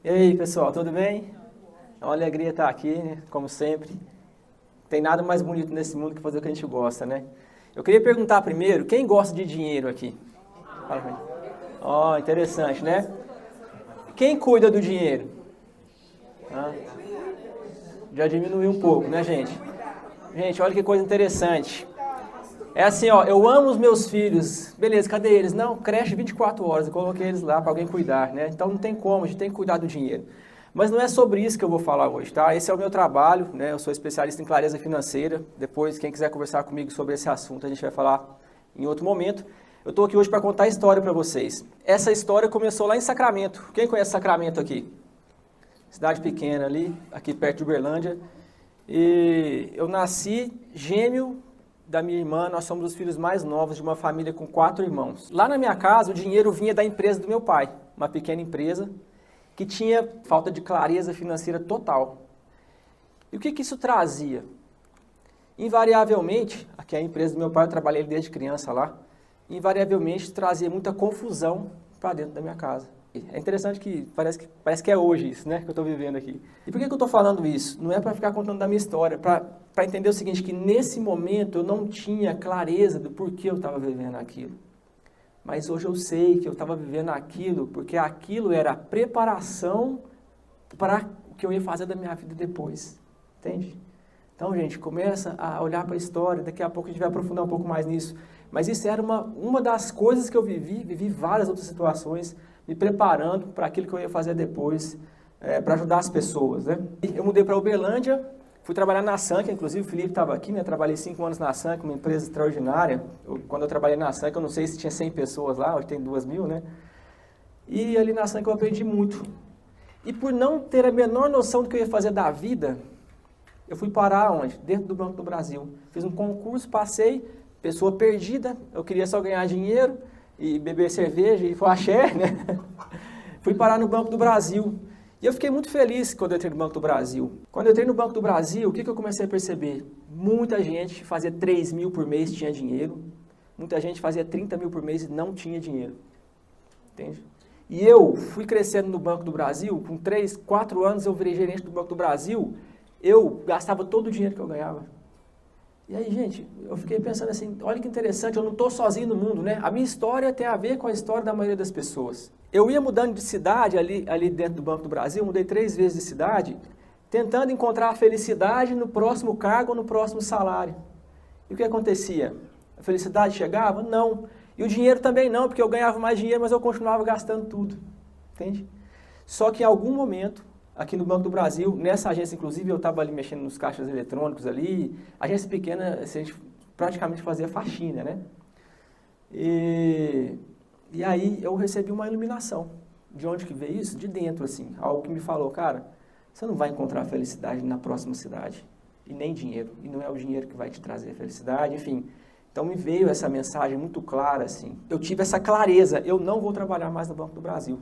E aí, pessoal, tudo bem? É uma alegria estar aqui, né? Como sempre. Tem nada mais bonito nesse mundo que fazer o que a gente gosta, né? Eu queria perguntar primeiro, quem gosta de dinheiro aqui? Fala pra mim. Ó, interessante, né? Quem cuida do dinheiro? Ah, já diminuiu um pouco, né, gente? Gente, olha que coisa interessante. É assim, ó, eu amo os meus filhos. Beleza, cadê eles? Não, creche 24 horas, eu coloquei eles lá para alguém cuidar, né? Então não tem como, a gente tem que cuidar do dinheiro. Mas não é sobre isso que eu vou falar hoje, tá? Esse é o meu trabalho, né? Eu sou especialista em clareza financeira. Depois, quem quiser conversar comigo sobre esse assunto, a gente vai falar em outro momento. Eu estou aqui hoje para contar a história para vocês. Essa história começou lá em Sacramento. Quem conhece Sacramento aqui? Cidade pequena ali, aqui perto de Uberlândia. E eu nasci gêmeo da minha irmã, nós somos os filhos mais novos de uma família com 4 irmãos. Lá na minha casa, o dinheiro vinha da empresa do meu pai, uma pequena empresa, que tinha falta de clareza financeira total. E o que isso trazia? Invariavelmente, aqui é a empresa do meu pai, eu trabalhei desde criança lá, invariavelmente trazia muita confusão para dentro da minha casa. É interessante que parece que é hoje isso, né, que eu estou vivendo aqui. E por que eu estou falando isso? Não é para ficar contando da minha história, para entender o seguinte, que nesse momento eu não tinha clareza do porquê eu estava vivendo aquilo. Mas hoje eu sei que eu estava vivendo aquilo porque aquilo era a preparação para o que eu ia fazer da minha vida depois. Entende? Então, gente, começa a olhar para a história, daqui a pouco a gente vai aprofundar um pouco mais nisso. Mas isso era uma das coisas que eu vivi várias outras situações, me preparando para aquilo que eu ia fazer depois, para ajudar as pessoas, né? Eu mudei para Uberlândia, fui trabalhar na Sanca, inclusive o Felipe estava aqui, né? Trabalhei 5 anos na Sanca, uma empresa extraordinária. Quando eu trabalhei na Sanca, eu não sei se tinha 100 pessoas lá, hoje tem 2.000, né? E ali na Sanca eu aprendi muito. E por não ter a menor noção do que eu ia fazer da vida, eu fui parar onde? Dentro do Banco do Brasil. Fiz um concurso, passei, pessoa perdida, eu queria só ganhar dinheiro e beber cerveja e foi axé, né? Fui parar no Banco do Brasil. E eu fiquei muito feliz quando eu entrei no Banco do Brasil. Quando eu entrei no Banco do Brasil, o que eu comecei a perceber? Muita gente fazia 3 mil por mês tinha dinheiro. Muita gente fazia 30 mil por mês e não tinha dinheiro. Entende? E eu fui crescendo no Banco do Brasil, com 3, 4 anos eu virei gerente do Banco do Brasil, eu gastava todo o dinheiro que eu ganhava. E aí, gente, eu fiquei pensando assim, olha que interessante, eu não estou sozinho no mundo, né? A minha história tem a ver com a história da maioria das pessoas. Eu ia mudando de cidade ali dentro do Banco do Brasil, mudei 3 vezes de cidade, tentando encontrar a felicidade no próximo cargo ou no próximo salário. E o que acontecia? A felicidade chegava? Não. E o dinheiro também não, porque eu ganhava mais dinheiro, mas eu continuava gastando tudo. Entende? Só que em algum momento, aqui no Banco do Brasil, nessa agência, inclusive, eu estava ali mexendo nos caixas eletrônicos ali, agência pequena, a gente praticamente fazia faxina, né? E aí eu recebi uma iluminação. De onde que veio isso? De dentro, assim. Algo que me falou, cara, você não vai encontrar felicidade na próxima cidade. E nem dinheiro. E não é o dinheiro que vai te trazer felicidade, enfim. Então me veio essa mensagem muito clara, assim. Eu tive essa clareza, eu não vou trabalhar mais no Banco do Brasil.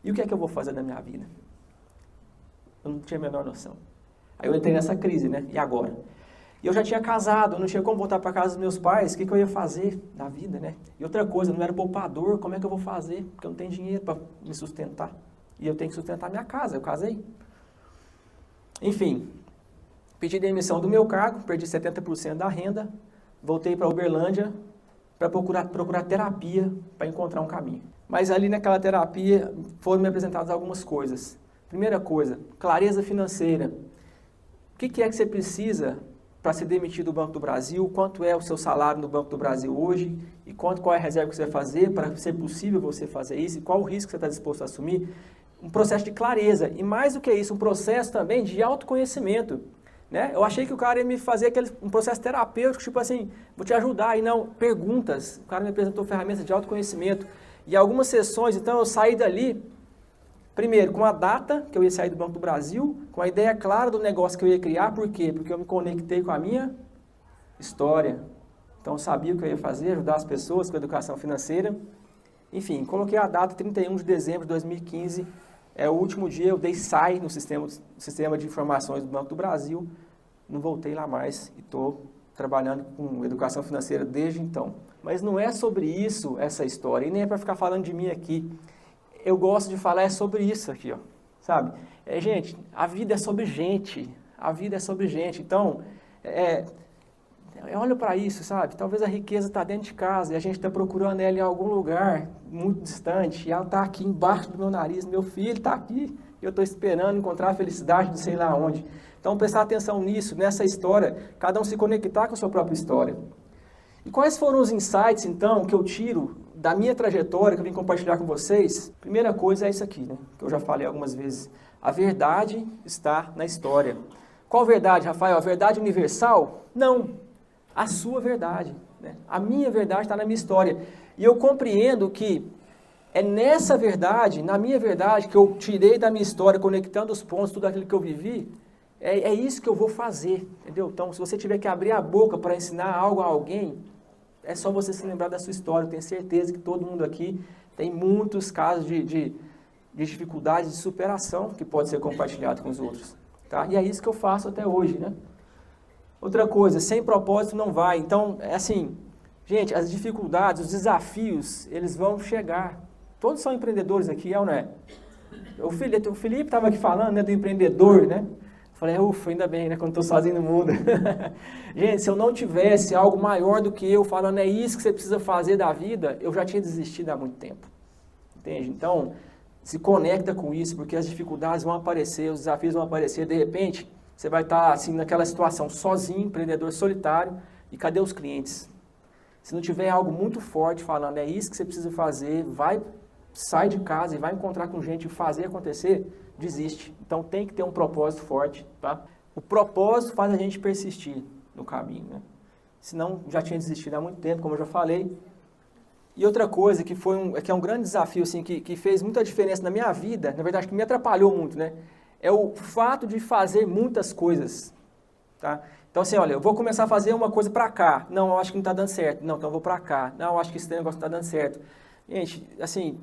E o que é que eu vou fazer da minha vida? Eu não tinha a menor noção. Aí eu entrei nessa crise, né? E agora? E eu já tinha casado, eu não tinha como voltar para casa dos meus pais, o que eu ia fazer da vida, né? E outra coisa, eu não era poupador, como é que eu vou fazer? Porque eu não tenho dinheiro para me sustentar. E eu tenho que sustentar minha casa, eu casei. Enfim, pedi demissão do meu cargo, perdi 70% da renda, voltei para Uberlândia para procurar terapia para encontrar um caminho. Mas ali naquela terapia foram me apresentadas algumas coisas. Primeira coisa, clareza financeira. O que é que você precisa para ser demitido do Banco do Brasil? Quanto é o seu salário no Banco do Brasil hoje? E qual é a reserva que você vai fazer para ser possível você fazer isso? E qual o risco que você está disposto a assumir? Um processo de clareza. E mais do que isso, um processo também de autoconhecimento. Né? Eu achei que o cara ia me fazer um processo terapêutico, tipo assim, vou te ajudar. E não, perguntas. O cara me apresentou ferramentas de autoconhecimento. E algumas sessões, então eu saí dali... Primeiro, com a data que eu ia sair do Banco do Brasil, com a ideia clara do negócio que eu ia criar, por quê? Porque eu me conectei com a minha história. Então eu sabia o que eu ia fazer, ajudar as pessoas com a educação financeira. Enfim, coloquei a data 31 de dezembro de 2015, é o último dia, eu dei SAI no sistema de informações do Banco do Brasil, não voltei lá mais e estou trabalhando com educação financeira desde então. Mas não é sobre isso essa história, e nem é para ficar falando de mim aqui. Eu gosto de falar sobre isso aqui, ó. sabe? Gente, a vida é sobre gente, a vida é sobre gente. Então, olha para isso, sabe? Talvez a riqueza está dentro de casa e a gente está procurando ela em algum lugar muito distante e ela está aqui embaixo do meu nariz, meu filho está aqui e eu estou esperando encontrar a felicidade não sei lá onde. Então, prestar atenção nisso, nessa história, cada um se conectar com a sua própria história. E quais foram os insights, então, que eu tiro da minha trajetória, que eu vim compartilhar com vocês? Primeira coisa é isso aqui, né? Que eu já falei algumas vezes. A verdade está na história. Qual verdade, Rafael? A verdade universal? Não. A sua verdade, né? A minha verdade está na minha história. E eu compreendo que é nessa verdade, na minha verdade, que eu tirei da minha história, conectando os pontos, tudo aquilo que eu vivi, é isso que eu vou fazer, entendeu? Então, se você tiver que abrir a boca para ensinar algo a alguém, é só você se lembrar da sua história. Eu tenho certeza que todo mundo aqui tem muitos casos de dificuldade, de superação, que pode ser compartilhado com os outros, tá? E é isso que eu faço até hoje, né? Outra coisa, sem propósito não vai. Então, é assim, gente, as dificuldades, os desafios, eles vão chegar. Todos são empreendedores aqui, é ou não é? O Felipe estava aqui falando, né, do empreendedor, né? Falei, ufa, ainda bem, né, quando estou sozinho no mundo. Gente, se eu não tivesse algo maior do que eu falando, é isso que você precisa fazer da vida, eu já tinha desistido há muito tempo. Entende? Então, se conecta com isso, porque as dificuldades vão aparecer, os desafios vão aparecer, de repente, você vai estar assim naquela situação sozinho, empreendedor solitário, e cadê os clientes? Se não tiver algo muito forte falando, é isso que você precisa fazer, sai de casa e vai encontrar com gente e fazer acontecer, desiste. Então tem que ter um propósito forte, tá? O propósito faz a gente persistir no caminho, né? Senão já tinha desistido há muito tempo, como eu já falei. E outra coisa que é um grande desafio, assim, que fez muita diferença na minha vida, na verdade que me atrapalhou muito, né? É o fato de fazer muitas coisas, tá? Então assim, olha, eu vou começar a fazer uma coisa para cá. Não, eu acho que não está dando certo. Não, então eu vou para cá. Não, eu acho que esse negócio não está dando certo. Gente, assim,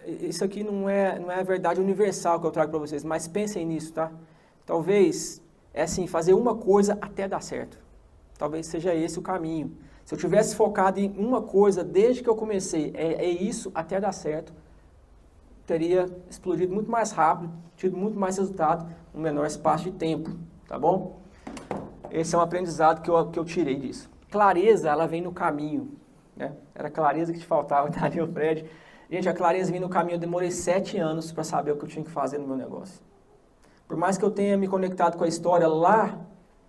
isso aqui não é a verdade universal que eu trago para vocês, mas pensem nisso, tá? Talvez, assim, fazer uma coisa até dar certo. Talvez seja esse o caminho. Se eu tivesse focado em uma coisa desde que eu comecei, é isso até dar certo, teria explodido muito mais rápido, tido muito mais resultado no menor espaço de tempo, tá bom? Esse é um aprendizado que eu tirei disso. Clareza, ela vem no caminho, né? Era a clareza que te faltava, tá ali o Fred. Gente, a clareza vem no caminho, eu demorei 7 anos para saber o que eu tinha que fazer no meu negócio. Por mais que eu tenha me conectado com a história lá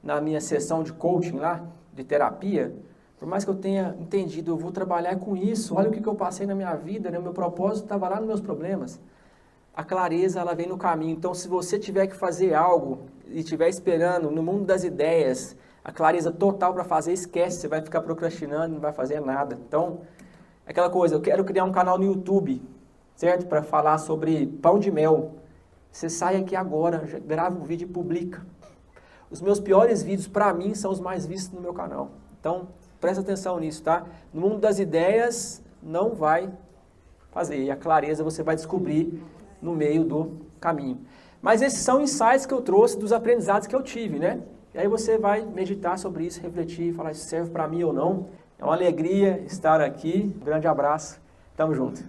na minha sessão de coaching, lá, de terapia, por mais que eu tenha entendido, eu vou trabalhar com isso, olha o que eu passei na minha vida, né? O meu propósito estava lá nos meus problemas. A clareza, ela vem no caminho. Então, se você tiver que fazer algo e estiver esperando no mundo das ideias, a clareza total para fazer, esquece, você vai ficar procrastinando, não vai fazer nada. Então, aquela coisa, eu quero criar um canal no YouTube, certo? Para falar sobre pão de mel. Você sai aqui agora, grava um vídeo e publica. Os meus piores vídeos, para mim, são os mais vistos no meu canal. Então, presta atenção nisso, tá? No mundo das ideias, não vai fazer. E a clareza você vai descobrir no meio do caminho. Mas esses são insights que eu trouxe dos aprendizados que eu tive, né? E aí você vai meditar sobre isso, refletir, falar se serve para mim ou não. É uma alegria estar aqui. Um grande abraço. Tamo junto.